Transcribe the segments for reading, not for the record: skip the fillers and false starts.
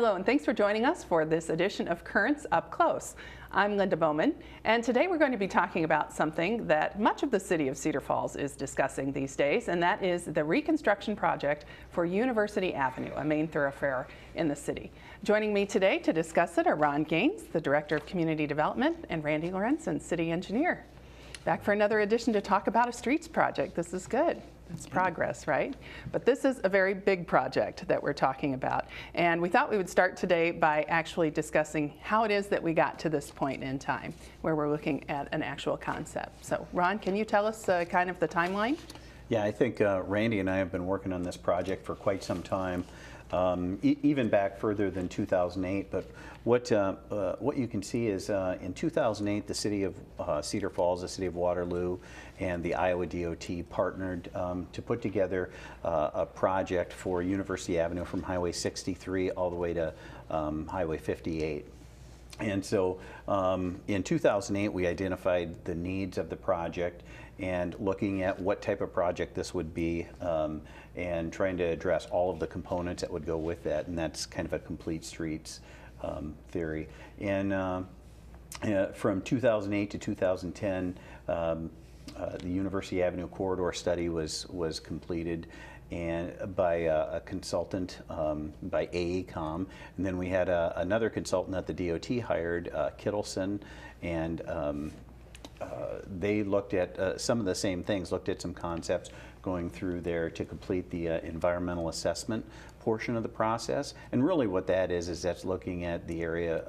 Hello, and thanks for joining us for this edition of Currents Up Close. I'm Linda Bowman, and today we're going to be talking about something that much of the city of Cedar Falls is discussing these days, and that is the reconstruction project for University Avenue, a main thoroughfare in the city. Joining me today to discuss it are Ron Gaines, the Director of Community Development, and Randy Lorenzen, City Engineer. Back for another edition to talk about a streets project. This is good. It's progress, right? But this is a very big project that we're talking about. And we thought we would start today by actually discussing how it is that we got to this point in time where we're looking at an actual concept. So Ron, can you tell us kind of the timeline? Yeah, I think Randy and I have been working on this project for quite some time, even back further than 2008. But what you can see is in 2008, the city of Cedar Falls, the city of Waterloo, and the Iowa DOT partnered to put together a project for University Avenue from Highway 63 all the way to Highway 58. And so in 2008, we identified the needs of the project and looking at what type of project this would be and trying to address all of the components that would go with that. And that's kind of a complete streets theory. And from 2008 to 2010, the University Avenue corridor study was completed and by a consultant by AECOM, and then we had another consultant that the DOT hired, Kittleson, and they looked at some of the same things, looked at some concepts going through there to complete the environmental assessment portion of the process. And really what that is that's looking at the area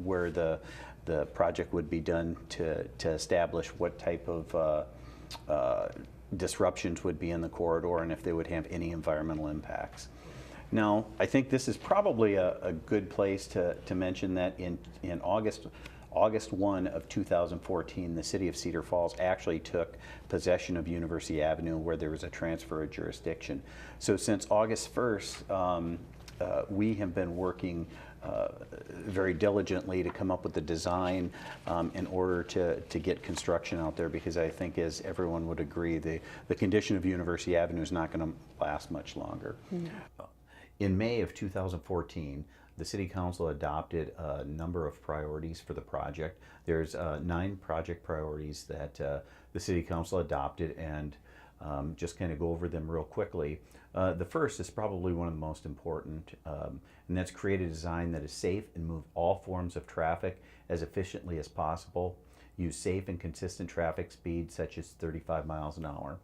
where the project would be done to establish what type of disruptions would be in the corridor and if they would have any environmental impacts. Now, I think this is probably a good place to mention that in August 1 of 2014, the city of Cedar Falls actually took possession of University Avenue where there was a transfer of jurisdiction. So since August 1st, we have been working very diligently to come up with the design in order to get construction out there, because I think, as everyone would agree, the condition of University Avenue is not going to last much longer. Mm-hmm. In May of 2014, the City Council adopted a number of priorities for the project. There's 9 project priorities that the City Council adopted, and just kind of go over them real quickly. The first is probably one of the most important, and that's create a design that is safe and move all forms of traffic as efficiently as possible. Use safe and consistent traffic speed such as 35 miles an hour.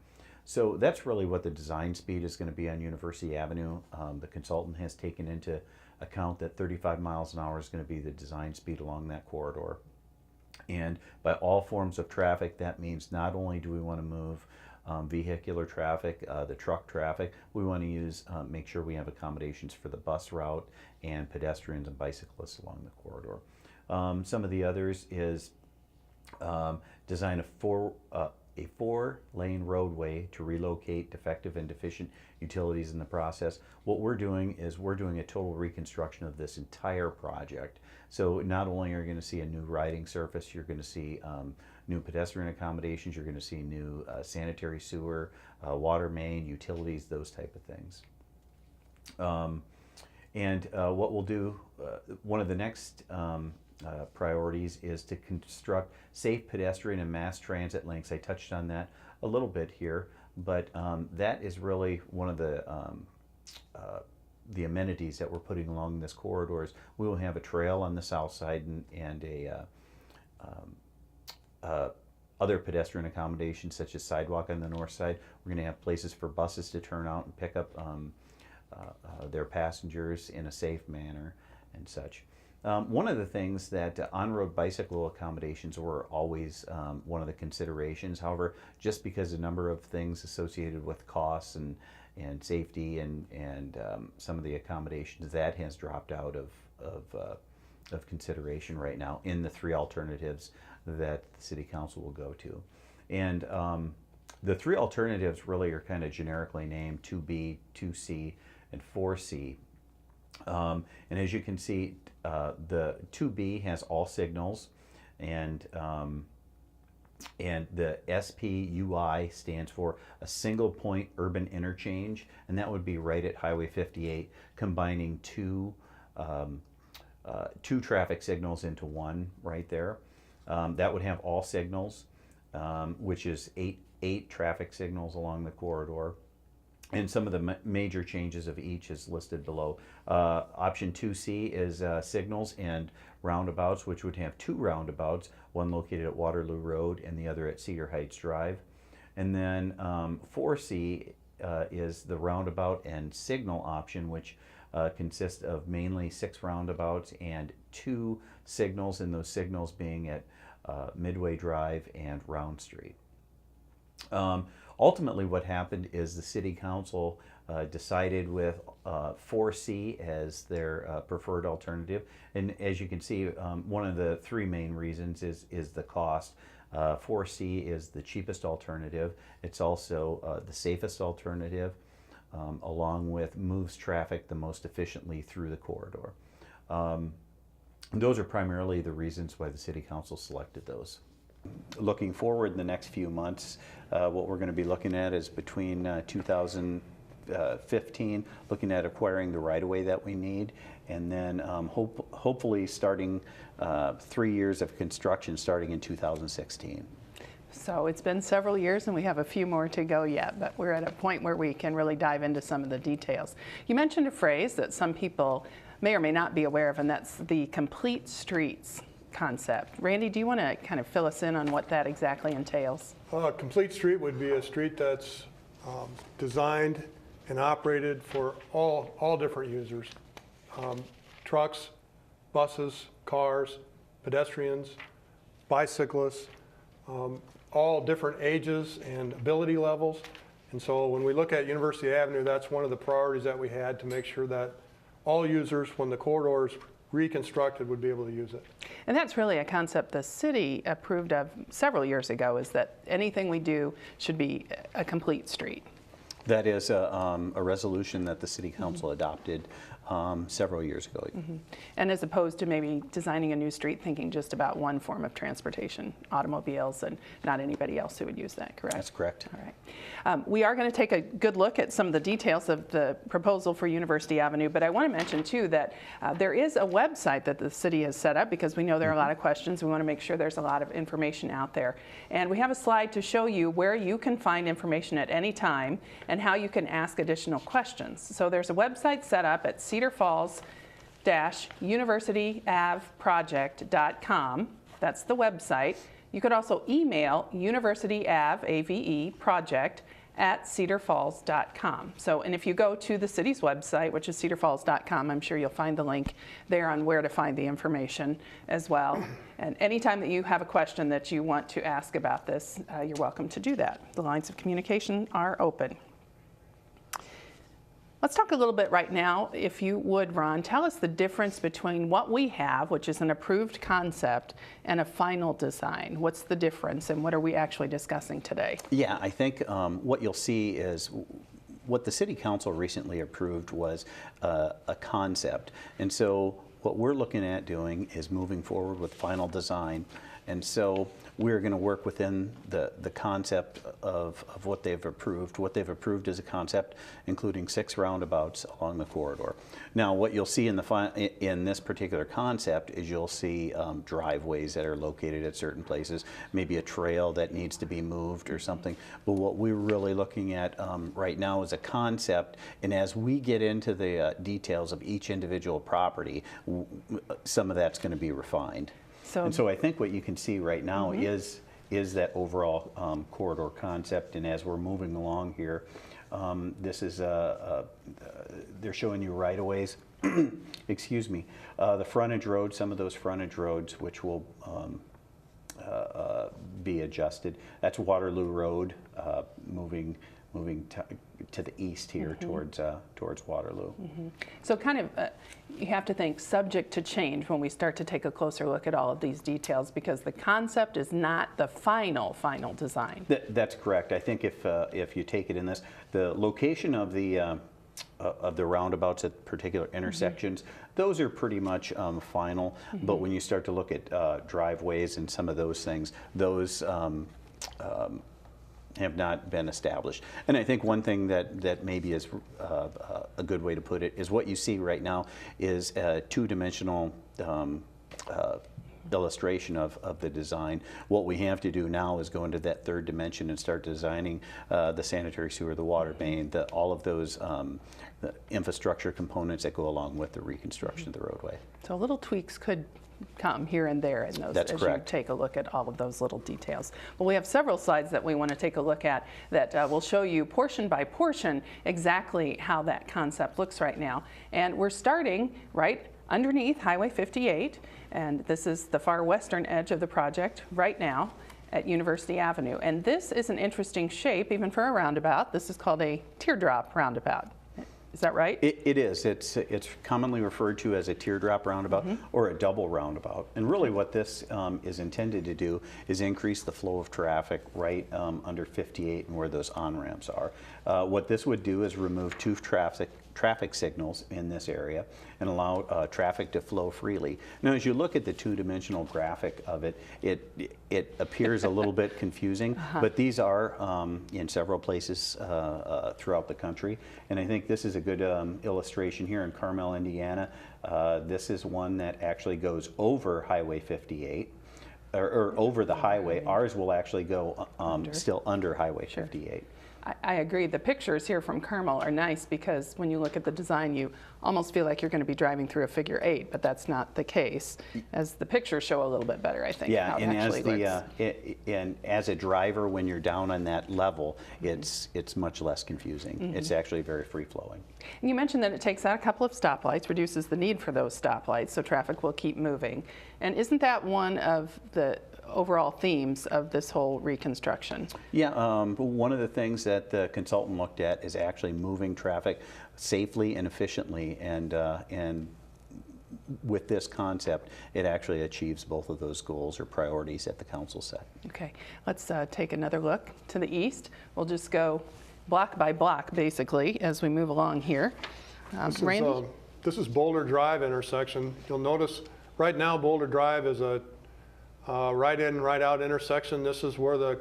So that's really what the design speed is going to be on University Avenue. The consultant has taken into account that 35 miles an hour is going to be the design speed along that corridor. And by all forms of traffic, that means not only do we want to move vehicular traffic, the truck traffic, we want to use, make sure we have accommodations for the bus route and pedestrians and bicyclists along the corridor. Some of the others is design a 4-lane roadway to relocate defective and deficient utilities in the process. What we're doing is we're doing a total reconstruction of this entire project. So not only are you going to see a new riding surface, you're going to see new pedestrian accommodations, you're going to see new sanitary sewer, water main, utilities, those type of things. What we'll do, one of the next priorities is to construct safe pedestrian and mass transit links. I touched on that a little bit here, but that is really one of the amenities that we're putting along this corridor. We will have a trail on the south side and other pedestrian accommodations such as sidewalk on the north side. We're going to have places for buses to turn out and pick up their passengers in a safe manner and such. One of the things that on-road bicycle accommodations were always one of the considerations. However, just because a number of things associated with costs and safety and some of the accommodations, that has dropped out of consideration right now in the 3 alternatives that the City Council will go to. And the 3 alternatives really are kind of generically named 2B, 2C, and 4C. And as you can see, the 2B has all signals, and the SPUI stands for a single point urban interchange, and that would be right at Highway 58, combining 2 two traffic signals into one right there. That would have all signals, which is eight traffic signals along the corridor. And some of the major changes of each is listed below. Option 2C is signals and roundabouts, which would have two roundabouts, one located at Waterloo Road and the other at Cedar Heights Drive. And then 4C is the roundabout and signal option, which consists of mainly 6 roundabouts and 2 signals, and those signals being at Midway Drive and Round Street. Ultimately, what happened is the City Council decided with 4C as their preferred alternative. And as you can see, one of the 3 main reasons is the cost. 4C is the cheapest alternative. It's also the safest alternative, along with moves traffic the most efficiently through the corridor. Those are primarily the reasons why the City Council selected those. Looking forward in the next few months, what we're going to be looking at is between 2015, looking at acquiring the right-of-way that we need, and then hopefully starting 3 years of construction starting in 2016. So it's been several years and we have a few more to go yet, but we're at a point where we can really dive into some of the details. You mentioned a phrase that some people may or may not be aware of, and that's the complete streets concept. Randy, do you want to kind of fill us in on what that exactly entails? Complete street would be a street that's designed and operated for all different users. Trucks, buses, cars, pedestrians, bicyclists, all different ages and ability levels. And so when we look at University Avenue, that's one of the priorities that we had, to make sure that all users, when the corridor is reconstructed, would be able to use it. And that's really a concept the city approved of several years ago, is that anything we do should be a complete street. That is a resolution that the City Council adopted several years ago. And as opposed to maybe designing a new street thinking just about one form of transportation, automobiles, and not anybody else who would use that, correct? That's correct. All right. We are going to take a good look at some of the details of the proposal for University Avenue, but I want to mention too that there is a website that the city has set up, because we know there are a lot of questions. We want to make sure there's a lot of information out there. And we have a slide to show you where you can find information at any time and how you can ask additional questions. So there's a website set up at cedarfalls-universityavproject.com. That's the website. You could also email universityavproject@cedarfalls.com. So, and if you go to the city's website, which is cedarfalls.com, I'm sure you'll find the link there on where to find the information as well. And anytime that you have a question that you want to ask about this, you're welcome to do that. The lines of communication are open. Let's talk a little bit right now, if you would, Ron. Tell us the difference between what we have, which is an approved concept, and a final design. What's the difference, and what are we actually discussing today? Yeah, I think what you'll see is what the City Council recently approved was a concept. And so what we're looking at doing is moving forward with final design. And so we're going to work within the concept of what they've approved. What they've approved is a concept including 6 roundabouts along the corridor. Now, what you'll see in this particular concept is you'll see driveways that are located at certain places, maybe a trail that needs to be moved or something. But what we're really looking at right now is a concept, and as we get into the details of each individual property, some of that's going to be refined. And so I think what you can see right now is that overall corridor concept. And as we're moving along here, this is they're showing you right-of-ways. Excuse me. The frontage roads, some of those frontage roads, which will be adjusted. That's Waterloo Road, moving to the east here towards Waterloo. So kind of, you have to think subject to change when we start to take a closer look at all of these details, because the concept is not the final design. That's correct. I think if you take it in this, the location of the roundabouts at particular intersections, those are pretty much final. But when you start to look at driveways and some of those things, those been established. And I think one thing that maybe is a good way to put it is what you see right now is a two-dimensional illustration of the design. What we have to do now is go into that third dimension and start designing the sanitary sewer, the water main, all of those the infrastructure components that go along with the reconstruction of the roadway. So little tweaks could come here and there in those That's as correct. you take a look at all of those little details. Well, we have several slides that we want to take a look at that will show you portion by portion exactly how that concept looks right now. And we're starting right underneath Highway 58, and this is the far western edge of the project right now at University Avenue. And this is an interesting shape even for a roundabout. This is called a teardrop roundabout. Is that right? It is. It's commonly referred to as a teardrop roundabout or a double roundabout. And really what this is intended to do is increase the flow of traffic right under 58 and where those on-ramps are. What this would do is remove two traffic signals in this area and allow traffic to flow freely. Now, as you look at the two-dimensional graphic of it, it appears a little bit confusing, but these are in several places throughout the country. And I think this is a good illustration here in Carmel, Indiana. This is one that actually goes over Highway 58. Or over the highway. Ours will actually go still under Highway 58. I agree. The pictures here from Carmel are nice because when you look at the design, you almost feel like you're going to be driving through a figure 8, but that's not the case. As the pictures show a little bit better, I think. Yeah, how it and as actually the and as a driver, when you're down on that level, it's much less confusing. It's actually very free flowing. And you mentioned that it takes out a couple of stoplights, reduces the need for those stoplights, so traffic will keep moving. And isn't that one of the overall themes of this whole reconstruction? Yeah, one of the things that the consultant looked at is actually moving traffic safely and efficiently, and with this concept, it actually achieves both of those goals or priorities that the council set. Okay, let's take another look to the east. We'll just go block by block, basically, as we move along here. Randy? This is Boulder Drive intersection. You'll notice right now Boulder Drive is a right in, right out intersection. This is where the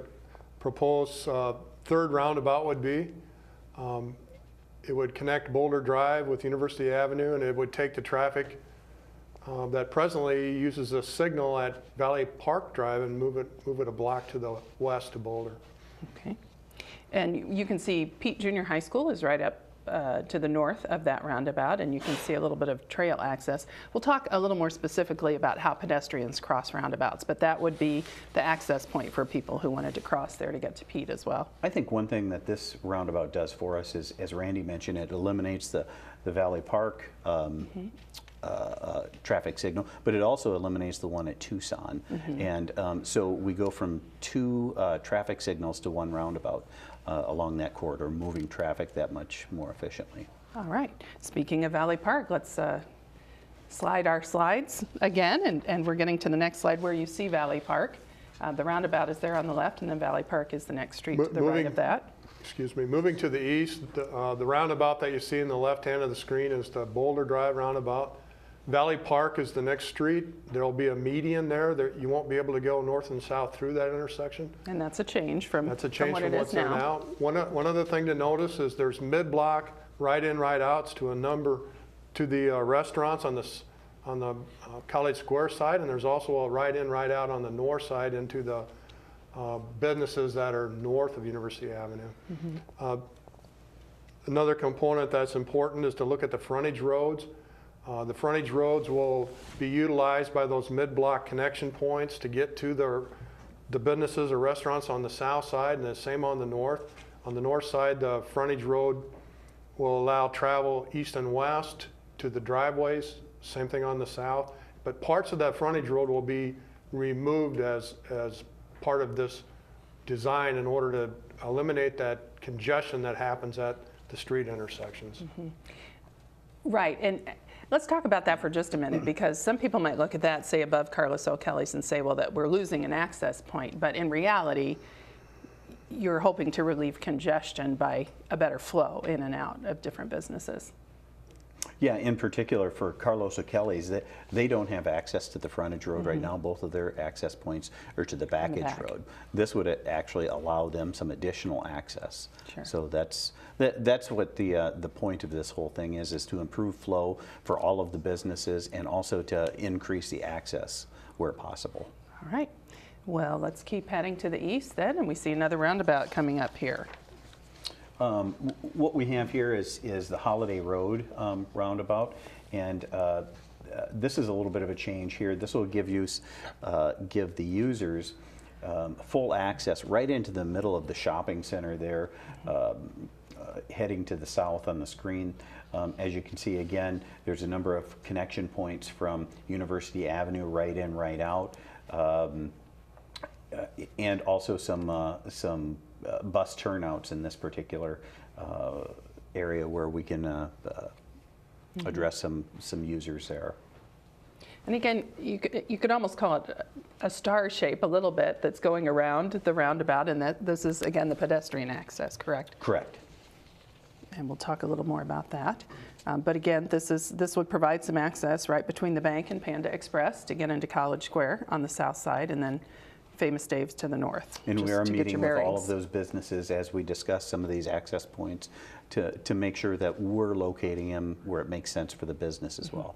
proposed third roundabout would be. It would connect Boulder Drive with University Avenue, and it would take the traffic that presently uses a signal at Valley Park Drive and move it a block to the west to Boulder. Okay. And you can see Pete Junior High School is right up to the north of that roundabout, and you can see a little bit of trail access. We'll talk a little more specifically about how pedestrians cross roundabouts, but that would be the access point for people who wanted to cross there to get to Pete as well. I think one thing that this roundabout does for us is, as Randy mentioned, it eliminates the Valley Park traffic signal, but it also eliminates the one at Tucson. And so we go from two traffic signals to one roundabout along that corridor, moving traffic that much more efficiently. All right. Speaking of Valley Park, let's slide our slides again, and we're getting to the next slide where you see Valley Park. The roundabout is there on the left, and then Valley Park is the next street to the right of that. Excuse me. Moving to the east, the roundabout that you see in the left hand of the screen is the Boulder Drive roundabout. Valley Park is the next street. There'll be a median there. You won't be able to go north and south through that intersection. And that's a change from That's a change what from it what's is there now. now. One other thing to notice is there's mid-block right-in, right-outs to a number to the restaurants on the College Square side, and there's also a right-in, right-out on the north side into the businesses that are north of University Avenue. Another component that's important is to look at the frontage roads. The frontage roads will be utilized by those mid-block connection points to get to the businesses or restaurants on the south side, and the same on the north. On the north side, the frontage road will allow travel east and west to the driveways, same thing on the south. But parts of that frontage road will be removed as part of this design in order to eliminate that congestion that happens at the street intersections. Right, and let's talk about that for just a minute, because some people might look at that, say above Carlos O'Kelly's, and say, well, that we're losing an access point. But in reality, you're hoping to relieve congestion by a better flow in and out of different businesses. Yeah, in particular for Carlos O'Kelly's, they don't have access to the frontage road right now. Both of their access points are to the back edge road. This would actually allow them some additional access. Sure. So that's what the point of this whole thing is to improve flow for all of the businesses and also to increase the access where possible. All right. Well, let's keep heading to the east then, and we see another roundabout coming up here. What we have here is the Holiday Road roundabout, and this is a little bit of a change here. This will give the users full access right into the middle of the shopping center there, heading to the south on the screen. As you can see, again, there's a number of connection points from University Avenue right in, right out, and also some bus turnouts in this particular area where we can address some users there. And again, you could almost call it a star shape a little bit that's going around the roundabout, and that this is, again, the pedestrian access, correct? Correct. And we'll talk a little more about that. But again, this would provide some access right between the bank and Panda Express to get into College Square on the south side, and then Famous Dave's to the north. And we are meeting with all of those businesses as we discuss some of these access points to make sure that we're locating them where it makes sense for the business as well.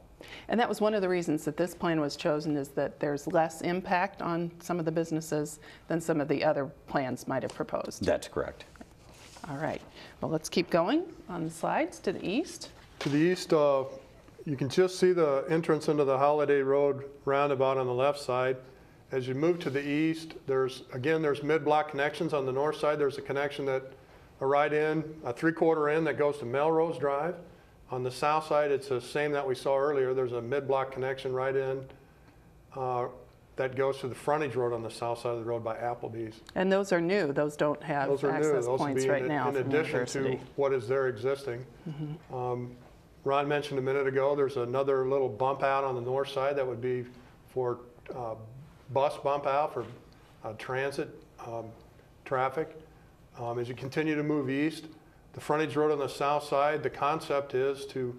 And that was one of the reasons that this plan was chosen, is that there's less impact on some of the businesses than some of the other plans might have proposed. That's correct. All right. Well, let's keep going on the slides to the east. To the east, you can just see the entrance into the Holiday Road roundabout on the left side. As you move to the east, there's mid-block connections. On the north side, there's a connection a 3/4 in that goes to Melrose Drive. On the south side, it's the same that we saw earlier. There's a mid-block connection right in that goes to the frontage road on the south side of the road by Applebee's. And those are new. Those don't have Those are new. access Those would points be right now in from addition University. to what is there existing. Ron mentioned a minute ago, there's another little bump out on the north side that would be for bus bump out for transit traffic. As you continue to move east, the frontage road on the south side, the concept is to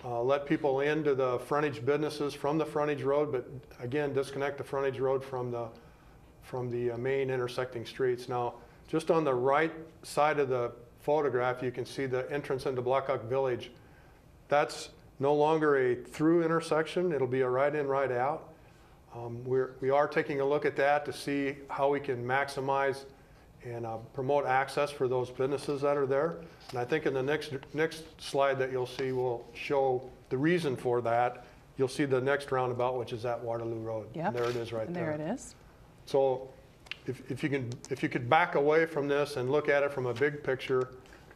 let people into the frontage businesses from the frontage road, but again, disconnect the frontage road from the main intersecting streets. Now, just on the right side of the photograph, you can see the entrance into Blackhawk Village. That's no longer a through intersection. It'll be a right in, right out. We are taking a look at that to see how we can maximize and promote access for those businesses that are there. And I think in the next slide that you'll see will show the reason for that. You'll see the next roundabout, which is at Waterloo Road. Yep. And there it is right there. And there it is. So if you could back away from this and look at it from a big picture,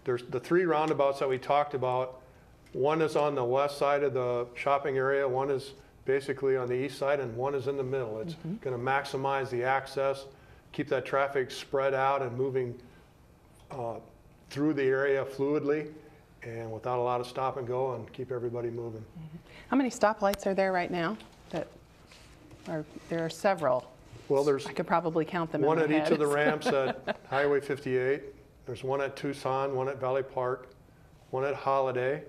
there's the 3 roundabouts that we talked about. One is on the west side of the shopping area, one is basically on the east side, and one is in the middle. It's going to maximize the access, keep that traffic spread out and moving through the area fluidly and without a lot of stop and go, and keep everybody moving. How many stoplights are there right now? There are several. Well, there's I could probably count them one in at my each head. of the ramps at Highway 58. There's one at Tucson, one at Valley Park, one at Holiday,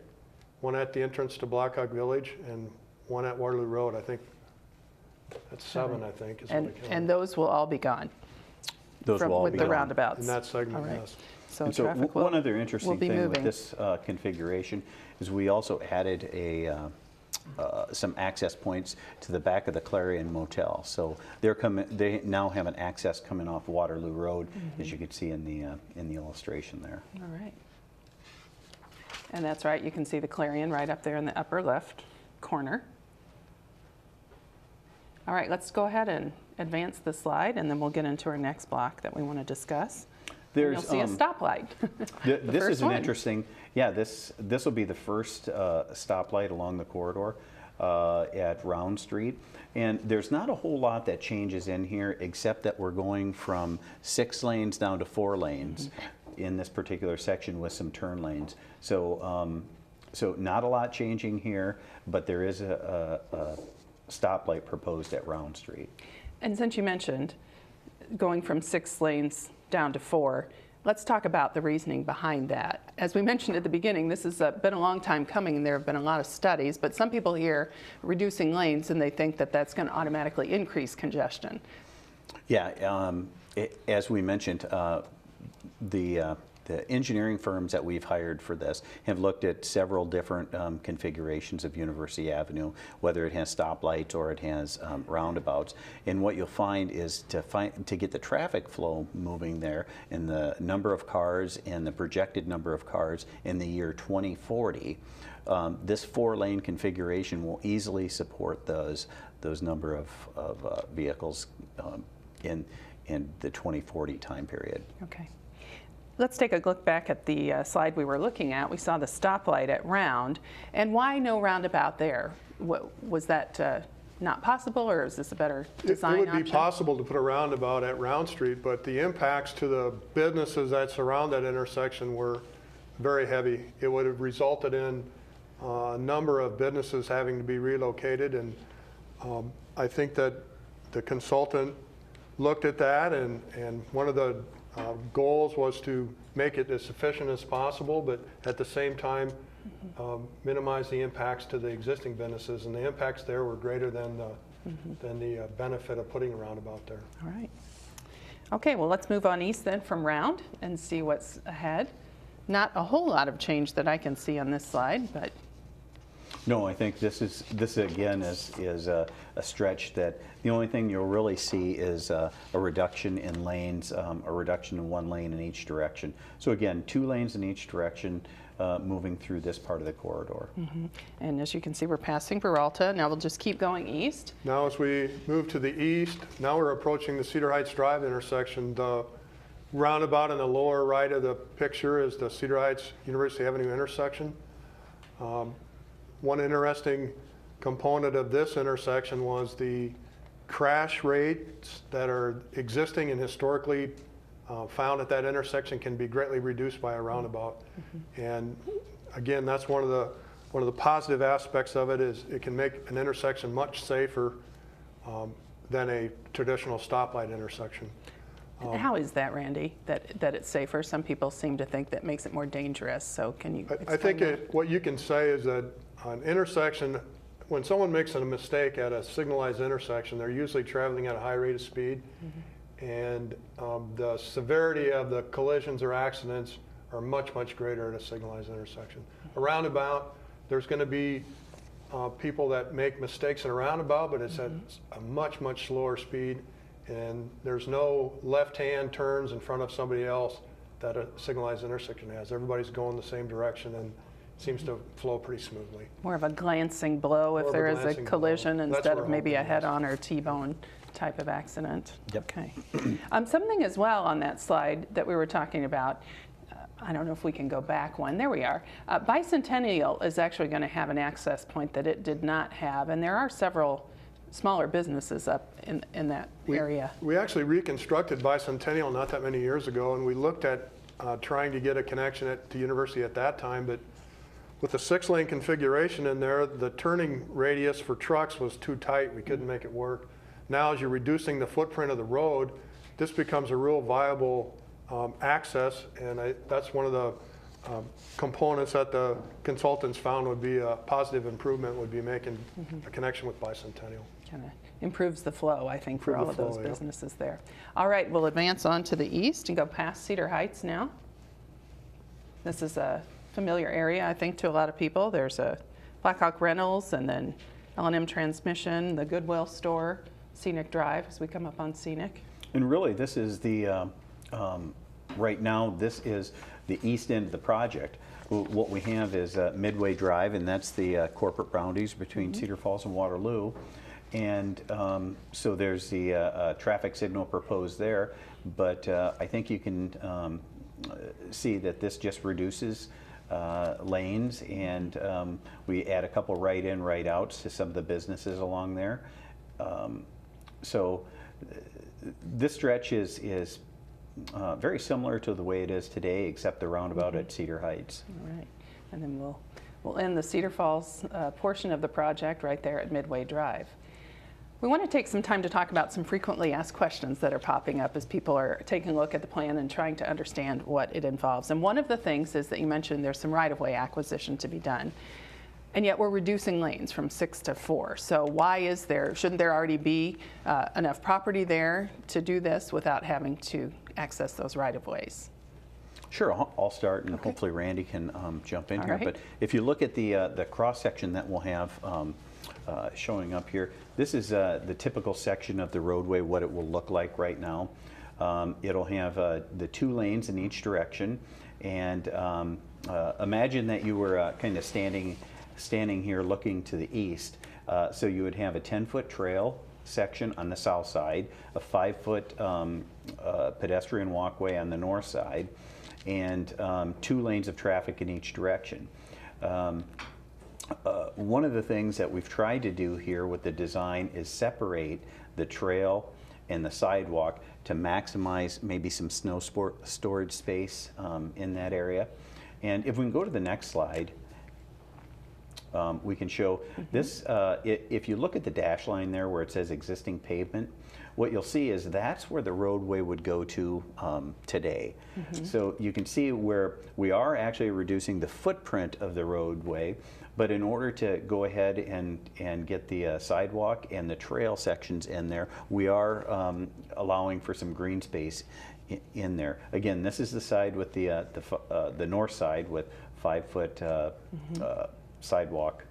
one at the entrance to Blackhawk Village, and one at Waterloo Road. I think that's 7, I think, is what I counted. And those will all be gone Those will all with be the gone. roundabouts. In that segment, All right. yes. So And so traffic will one other interesting be thing with moving. this configuration is we also added some access points to the back of the Clarion Motel. So they now have an access coming off Waterloo Road, as you can see in the illustration there. All right. And that's right, you can see the Clarion right up there in the upper left corner. All right, let's go ahead and advance the slide, and then we'll get into our next block that we want to discuss. And you'll see a stoplight. This first is an one. interesting, yeah, this will be the first stoplight along the corridor at Round Street. And there's not a whole lot that changes in here, except that we're going from 6 lanes down to 4 lanes in this particular section with some turn lanes. So, so not a lot changing here, but there is a stoplight proposed at Round Street. And since you mentioned going from 6 lanes down to 4, Let's talk about the reasoning behind that. As we mentioned at the beginning, this has been a long time coming, and there have been a lot of studies, but some people hear reducing lanes and they think that that's going to automatically increase congestion. Yeah, as we mentioned, the engineering firms that we've hired for this have looked at several different configurations of University Avenue, whether it has stoplights or it has roundabouts. And what you'll find is to get the traffic flow moving there, and the number of cars and the projected number of cars in the year 2040, this 4-lane configuration will easily support those number of vehicles in the 2040 time period. Okay. Let's take a look back at the slide we were looking at. We saw the stoplight at Round, and why no roundabout there? Was that not possible, or is this a better design It would option? be possible to put a roundabout at Round Street, but the impacts to the businesses that surround that intersection were very heavy. It would have resulted in a number of businesses having to be relocated, and I think that the consultant looked at that, and one of the goals was to make it as efficient as possible, but at the same time minimize the impacts to the existing businesses, and the impacts there were greater than the benefit of putting a roundabout there. All right. Okay, well, let's move on east then from Round and see what's ahead. Not a whole lot of change that I can see on this slide, but No, I think this again is a stretch that the only thing you'll really see is a reduction in lanes, a reduction in 1 lane in each direction. So again, 2 lanes in each direction moving through this part of the corridor. and as you can see, we're passing Peralta. Now we'll just keep going east. Now as we move to the east, now we're approaching the Cedar Heights Drive intersection. The roundabout in the lower right of the picture is the Cedar Heights University Avenue intersection. One interesting component of this intersection was the crash rates that are existing and historically found at that intersection can be greatly reduced by a roundabout. And again, that's one of the positive aspects of it, is it can make an intersection much safer than a traditional stoplight intersection. How is that, Randy, that it's safer? Some people seem to think that makes it more dangerous, so can you explain I think that? what you can say is that an intersection, when someone makes a mistake at a signalized intersection, they're usually traveling at a high rate of speed, and the severity of the collisions or accidents are much, much greater at a signalized intersection. A roundabout, there's going to be people that make mistakes in a roundabout, but it's at a much, much slower speed, and there's no left-hand turns in front of somebody else that a signalized intersection has. Everybody's going the same direction, and seems to flow pretty smoothly. More of a glancing blow More if of a there is a glancing blow. collision That's instead what of we're maybe a hoping, yes. head-on or T-bone type of accident. Yep. Okay. Something as well on that slide that we were talking about, I don't know if we can go back one. There we are. Bicentennial is actually going to have an access point that it did not have, and there are several smaller businesses up in that area. We actually reconstructed Bicentennial not that many years ago, and we looked at trying to get a connection to University at that time, but with the 6-lane configuration in there, the turning radius for trucks was too tight. We couldn't make it work. Now, as you're reducing the footprint of the road, this becomes a real viable access, and that's one of the components that the consultants found would be a positive improvement, would be making a connection with Bicentennial. Kind of improves the flow, I think, for Improve all the of those flow, yeah. businesses there. All right, we'll advance on to the east and go past Cedar Heights now. This is a familiar area, I think, to a lot of people. There's a Blackhawk Reynolds, and then L&M Transmission, the Goodwill store, Scenic Drive as we come up on Scenic. And really, this is the, right now, this is the east end of the project. What we have is Midway Drive, and that's the corporate boundaries between Cedar Falls and Waterloo. And so there's the traffic signal proposed there, but I think you can see that this just reduces lanes, and we add a couple right in, right outs to some of the businesses along there. So this stretch is very similar to the way it is today, except the roundabout at Cedar Heights. All right, and then we'll end the Cedar Falls portion of the project right there at Midway Drive. We want to take some time to talk about some frequently asked questions that are popping up as people are taking a look at the plan and trying to understand what it involves. And one of the things is that you mentioned there's some right-of-way acquisition to be done. And yet we're reducing lanes from 6 to 4. So why shouldn't there already be enough property there to do this without having to access those right-of-ways? Sure, I'll start, and hopefully Randy can jump in All here. right. But if you look at the cross-section that we'll have showing up here, this is the typical section of the roadway, what it will look like right now. It'll have the 2 lanes in each direction, and imagine that you were kind of standing here looking to the east. So you would have a 10-foot trail section on the south side, a 5-foot pedestrian walkway on the north side, and 2 lanes of traffic in each direction. One of the things that we've tried to do here with the design is separate the trail and the sidewalk to maximize maybe some snow storage space in that area. And if we can go to the next slide, we can show this. If you look at the dash line there where it says existing pavement, what you'll see is that's where the roadway would go to today. So you can see where we are actually reducing the footprint of the roadway, but in order to go ahead and get the sidewalk and the trail sections in there, we are allowing for some green space in there. Again, this is the side with the north side with 5-foot sidewalk.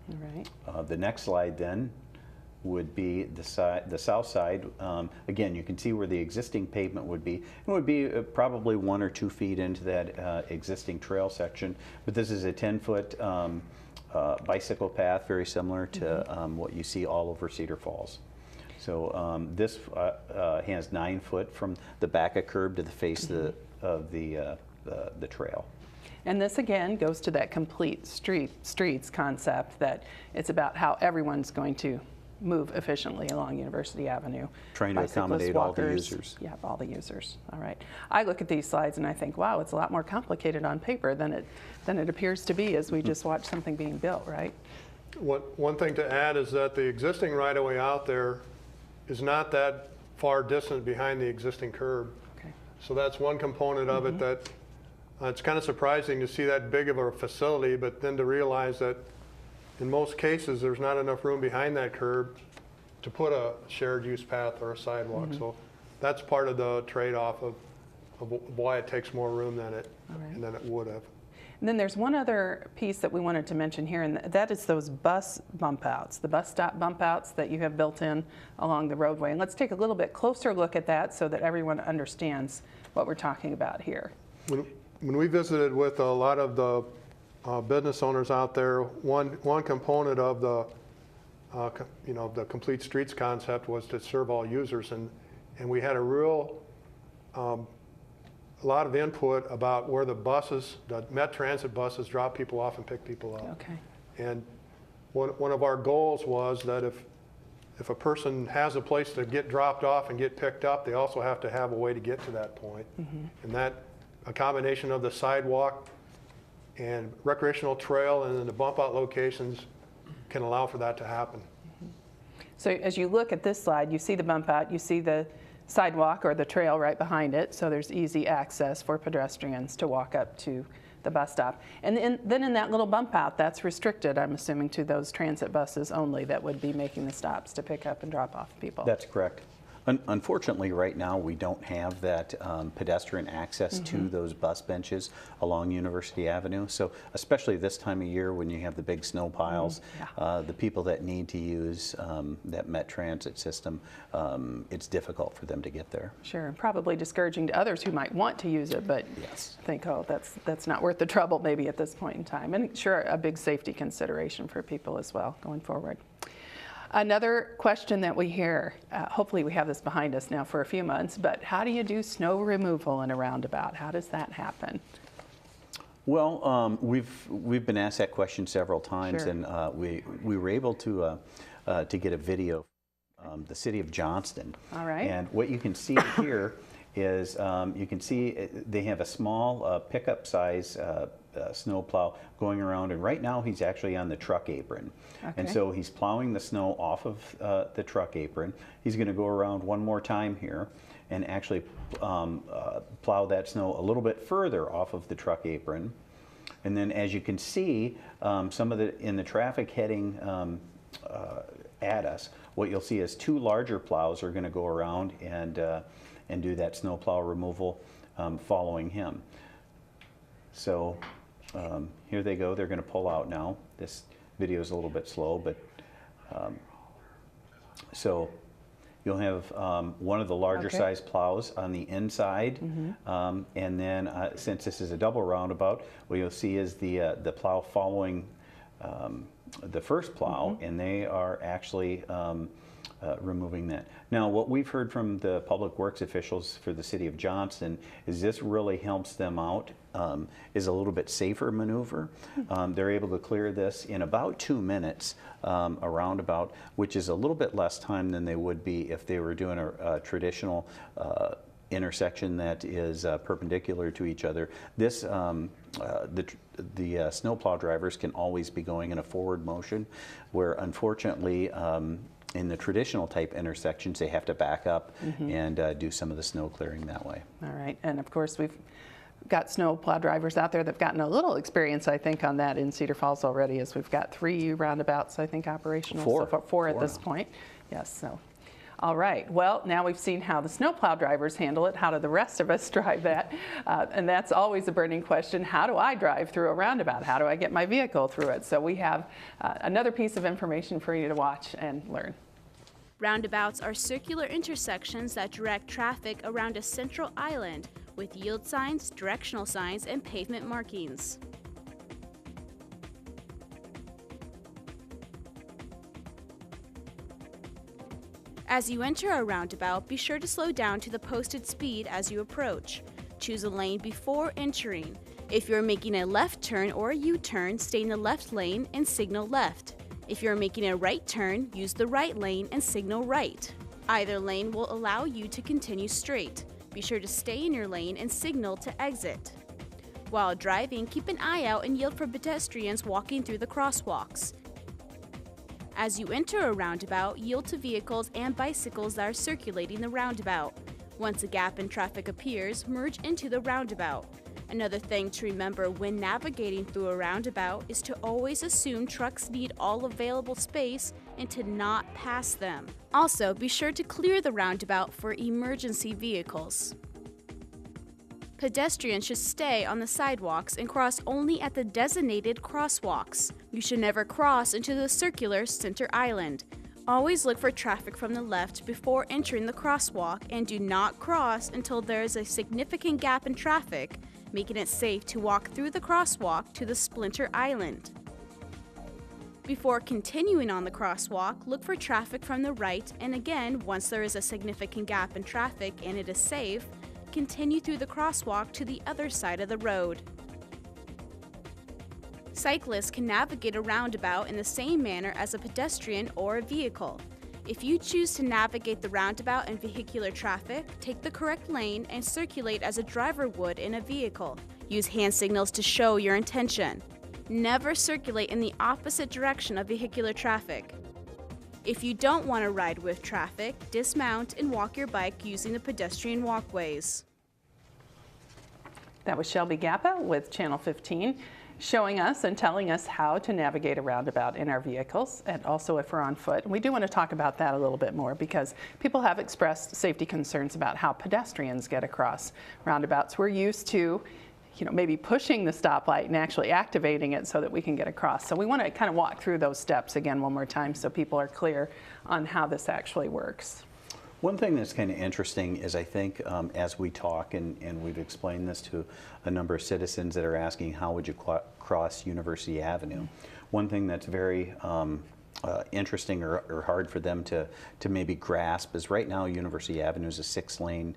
All right. The next slide then would be the south side. Again, you can see where the existing pavement would be. It would be probably 1 or 2 feet into that existing trail section, but this is a 10-foot bicycle path, very similar to what you see all over Cedar Falls. So this has 9 foot from the back of curb to the face of the trail. And this again goes to that complete streets concept, that it's about how everyone's going to move efficiently along University Avenue. Trying to accommodate all the walkers, users. Yeah, all the users. All right. I look at these slides and I think, wow, it's a lot more complicated on paper than it appears to be as we just watch something being built, right? One thing to add is that the existing right-of-way out there is not that far distant behind the existing curb. Okay. So that's one component of it that it's kind of surprising to see that big of a facility, but then to realize that in most cases there's not enough room behind that curb to put a shared use path or a sidewalk. So that's part of the trade-off of why it takes more room than it would have. And then there's one other piece that we wanted to mention here, and that is those bus bump outs, the bus stop bump outs that you have built in along the roadway. And let's take a little bit closer look at that so that everyone understands what we're talking about here. When we visited with a lot of the business owners out there, one component of the the complete streets concept was to serve all users, and we had a real a lot of input about where the Met Transit buses drop people off and pick people up. Okay. And one of our goals was that if a person has a place to get dropped off and get picked up, they also have to have a way to get to that point. And that a combination of the sidewalk and recreational trail and then the bump out locations can allow for that to happen. So as you look at this slide, you see the bump out, you see the sidewalk or the trail right behind it, so there's easy access for pedestrians to walk up to the bus stop. And then in that little bump out, that's restricted, I'm assuming, to those transit buses only that would be making the stops to pick up and drop off people. That's correct. Unfortunately, right now, we don't have that pedestrian access to those bus benches along University Avenue. So especially this time of year when you have the big snow piles, the people that need to use that Met Transit system, it's difficult for them to get there. Sure, and probably discouraging to others who might want to use it, but think, oh, that's not worth the trouble maybe at this point in time. And sure, a big safety consideration for people as well going forward. Another question that we hear, hopefully we have this behind us now for a few months, but how do you do snow removal in a roundabout? How does that happen? Well, we've been asked that question several times, Sure. and we were able to get a video from the city of Johnston. All right. And what you can see here is you can see they have a small pickup size snowplow going around, and right now he's actually on the truck apron. And Okay. so he's plowing the snow off of the truck apron. He's going to go around one more time here and actually plow that snow a little bit further off of the truck apron. And then, as you can see, some of in the traffic heading at us, what you'll see is two larger plows are going to go around and do that snow plow removal following him. So here they go. They're going to pull out now. This video is a little bit slow, but so you'll have one of the larger Okay. size plows on the inside, and then since this is a double roundabout, what you'll see is the plow following the first plow, and they are actually removing that. Now, what we've heard from the public works officials for the city of Johnston is this really helps them out, is a little bit safer maneuver. They're able to clear this in about 2 minutes, a roundabout, which is a little bit less time than they would be if they were doing a traditional intersection that is perpendicular to each other. This the snowplow drivers can always be going in a forward motion, where unfortunately in the traditional type intersections they have to back up and do some of the snow clearing that way. All right, and of course we've got snowplow drivers out there that've gotten a little experience, I think, on that in Cedar Falls already, as we've got 3 roundabouts, I think, operational. Four at this point. Yes, so. All right, well, now we've seen how the snowplow drivers handle it. How do the rest of us drive that? And that's always a burning question. How do I drive through a roundabout? How do I get my vehicle through it? So we have another piece of information for you to watch and learn. Roundabouts are circular intersections that direct traffic around a central island with yield signs, directional signs, and pavement markings. As you enter a roundabout, be sure to slow down to the posted speed as you approach. Choose a lane before entering. If you're making a left turn or a U-turn, stay in the left lane and signal left. If you're making a right turn, use the right lane and signal right. Either lane will allow you to continue straight. Be sure to stay in your lane and signal to exit. While driving, keep an eye out and yield for pedestrians walking through the crosswalks. As you enter a roundabout, yield to vehicles and bicycles that are circulating the roundabout. Once a gap in traffic appears, merge into the roundabout. Another thing to remember when navigating through a roundabout is to always assume trucks need all available space and to not pass them. Also, be sure to clear the roundabout for emergency vehicles. Pedestrians should stay on the sidewalks and cross only at the designated crosswalks. You should never cross into the circular center island. Always look for traffic from the left before entering the crosswalk, and do not cross until there is a significant gap in traffic, making it safe to walk through the crosswalk to the splinter island. Before continuing on the crosswalk, look for traffic from the right, and again, once there is a significant gap in traffic and it is safe, continue through the crosswalk to the other side of the road. Cyclists can navigate a roundabout in the same manner as a pedestrian or a vehicle. If you choose to navigate the roundabout in vehicular traffic, take the correct lane and circulate as a driver would in a vehicle. Use hand signals to show your intention. Never circulate in the opposite direction of vehicular traffic. If you don't want to ride with traffic, dismount and walk your bike using the pedestrian walkways. That was Shelby Gappa with Channel 15, showing us and telling us how to navigate a roundabout in our vehicles, and also if we're on foot. We do want to talk about that a little bit more, because people have expressed safety concerns about how pedestrians get across roundabouts. We're used to, maybe pushing the stoplight and actually activating it so that we can get across. So we want to kind of walk through those steps again one more time so people are clear on how this actually works. One thing that's kind of interesting is, I think, as we talk, and we've explained this to a number of citizens that are asking, how would you cross University Avenue? One thing that's very interesting or hard for them to maybe grasp is, right now University Avenue is a 6-lane,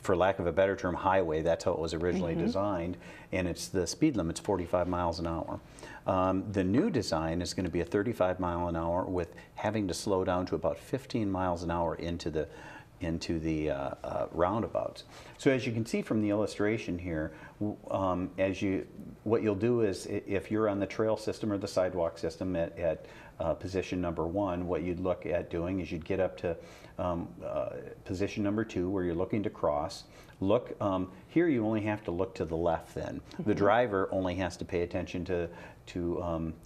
for lack of a better term, highway. That's how it was originally designed, and the speed limit's 45 miles an hour. The new design is going to be a 35 mile an hour with having to slow down to about 15 miles an hour into the into the roundabouts. So as you can see from the illustration here, what you'll do is, if you're on the trail system or the sidewalk system at position number 1, what you'd look at doing is you'd get up to position number 2, where you're looking to cross. Look, here you only have to look to the left then. The driver only has to pay attention to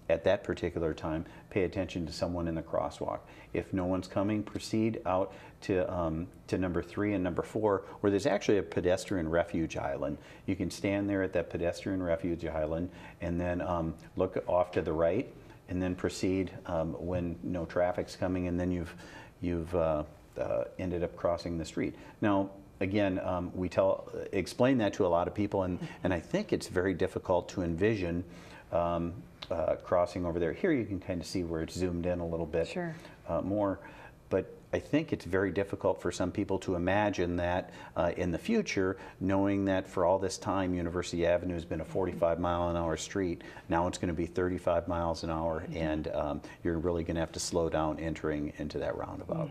at that particular time, pay attention to someone in the crosswalk. If no one's coming, proceed out to number 3 and number 4, where there's actually a pedestrian refuge island. You can stand there at that pedestrian refuge island and then look off to the right, and then proceed when no traffic's coming, and then you've ended up crossing the street. Now, again, we explain that to a lot of people, and I think it's very difficult to envision crossing over there. Here you can kind of see where it's zoomed in a little bit more, but I think it's very difficult for some people to imagine that in the future, knowing that for all this time University Avenue has been a 45-mile-an-hour street. Now it's going to be 35 miles an hour, and you're really going to have to slow down entering into that roundabout.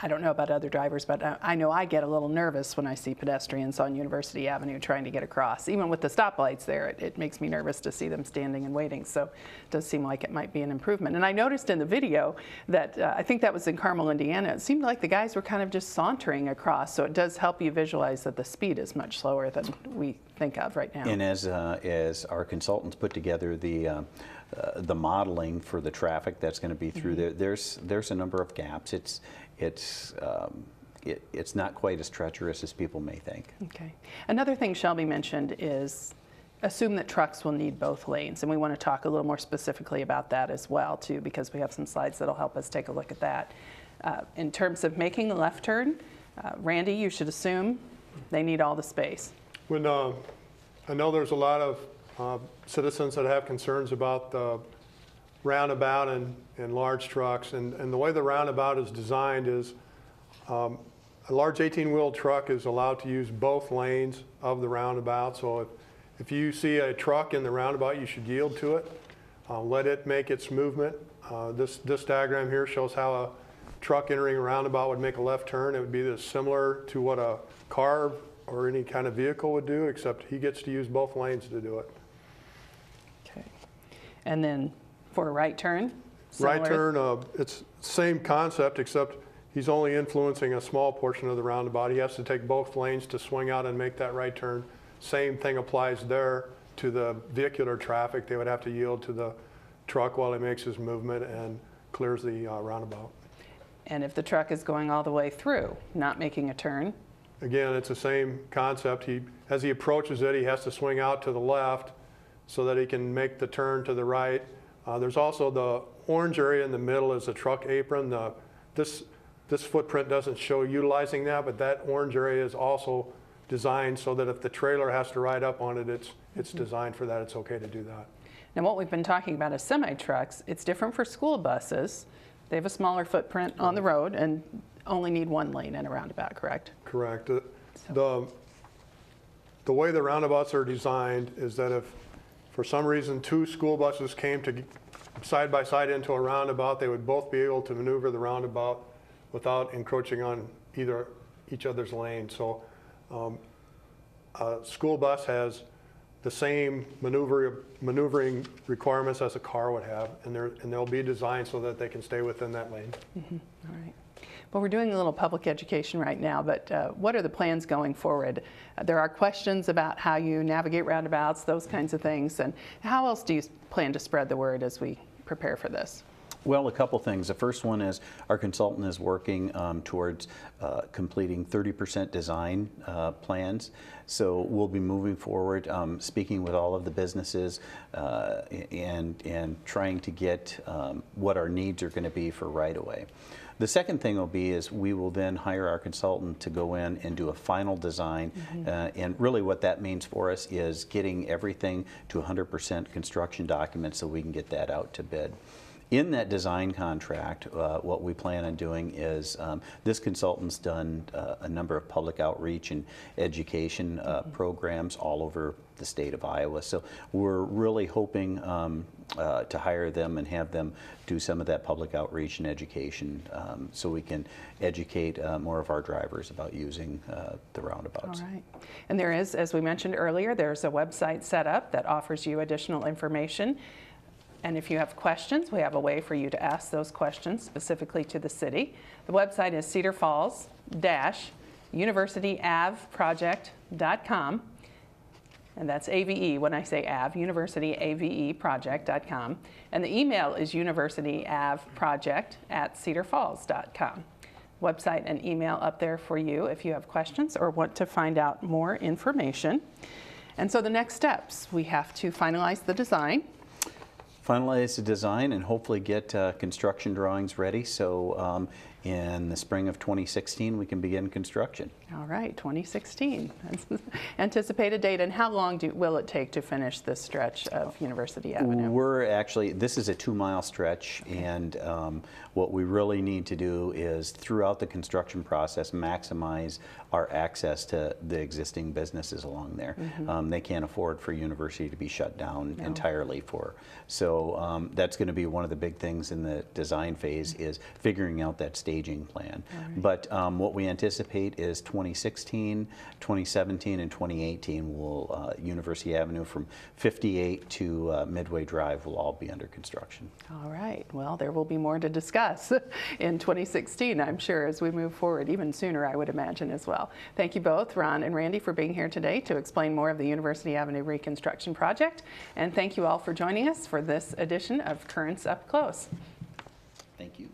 I don't know about other drivers, but I know I get a little nervous when I see pedestrians on University Avenue trying to get across. Even with the stoplights there, it makes me nervous to see them standing and waiting. So it does seem like it might be an improvement. And I noticed in the video that, I think that was in Carmel, Indiana, it seemed like the guys were kind of just sauntering across. So it does help you visualize that the speed is much slower than we think of right now. And as our consultants put together the modeling for the traffic that's going to be through there, there's a number of gaps. It's not quite as treacherous as people may think. Okay. Another thing Shelby mentioned is assume that trucks will need both lanes, and we want to talk a little more specifically about that as well too, because we have some slides that'll help us take a look at that. In terms of making a left turn, Randy, you should assume they need all the space. When I know there's a lot of citizens that have concerns about the roundabout and large trucks, and the way the roundabout is designed is a large 18-wheel truck is allowed to use both lanes of the roundabout. So if you see a truck in the roundabout, you should yield to it, let it make its movement. This diagram here shows how a truck entering a roundabout would make a left turn. It would be similar to what a car or any kind of vehicle would do, except he gets to use both lanes to do it. Okay. And then for a right turn? Similar. Right turn, it's same concept, except he's only influencing a small portion of the roundabout. He has to take both lanes to swing out and make that right turn. Same thing applies there to the vehicular traffic. They would have to yield to the truck while he makes his movement and clears the roundabout. And if the truck is going all the way through, not making a turn? Again, it's the same concept. As he approaches it, he has to swing out to the left so that he can make the turn to the right. There's also the orange area in the middle is a truck apron. This footprint doesn't show utilizing that, but that orange area is also designed so that if the trailer has to ride up on it, it's designed for that. It's okay to do that. Now what we've been talking about is semi-trucks. It's different for school buses. They have a smaller footprint on the road and only need one lane and a roundabout, correct? Correct. The way the roundabouts are designed is that if for some reason two school buses came to side by side into a roundabout, they would both be able to maneuver the roundabout without encroaching on each other's lane. So a school bus has the same maneuvering requirements as a car would have, and they'll be designed so that they can stay within that lane. Mm-hmm. All right. Well, we're doing a little public education right now, but what are the plans going forward? There are questions about how you navigate roundabouts, those kinds of things, and how else do you plan to spread the word as we prepare for this? Well, a couple things. The first one is our consultant is working towards completing 30% design plans. So we'll be moving forward, speaking with all of the businesses and trying to get what our needs are going to be for right-of-way. The second thing will be is we will then hire our consultant to go in and do a final design. And really what that means for us is getting everything to 100% construction documents so we can get that out to bid. In that design contract, what we plan on doing is this consultant's done a number of public outreach and education programs all over the state of Iowa. So we're really hoping to hire them and have them do some of that public outreach and education so we can educate more of our drivers about using the roundabouts. All right. And there is, as we mentioned earlier, there's a website set up that offers you additional information. And if you have questions, we have a way for you to ask those questions specifically to the city. The website is cedarfalls-universityavproject.com. And that's AVE when I say AV, universityAVEproject.com. And the email is universityavproject@cedarfalls.com. Website and email up there for you if you have questions or want to find out more information. And so the next steps, we have to finalize the design. Finalize the design and hopefully get construction drawings ready so in the spring of 2016 we can begin construction. All right, 2016. Anticipated date, and how long will it take to finish this stretch of University Avenue? We're actually, this is a 2-mile stretch, and what we really need to do is throughout the construction process maximize our access to the existing businesses along there. They can't afford for University to be shut down entirely for. So that's going to be one of the big things in the design phase is figuring out that staging plan. But what we anticipate is 2016, 2017, and 2018 will University Avenue from 58 to Midway Drive will all be under construction. All right. Well, there will be more to discuss in 2016, I'm sure, as we move forward, even sooner, I would imagine, as well. Thank you both, Ron and Randy, for being here today to explain more of the University Avenue Reconstruction Project. And thank you all for joining us for this edition of Currents Up Close. Thank you.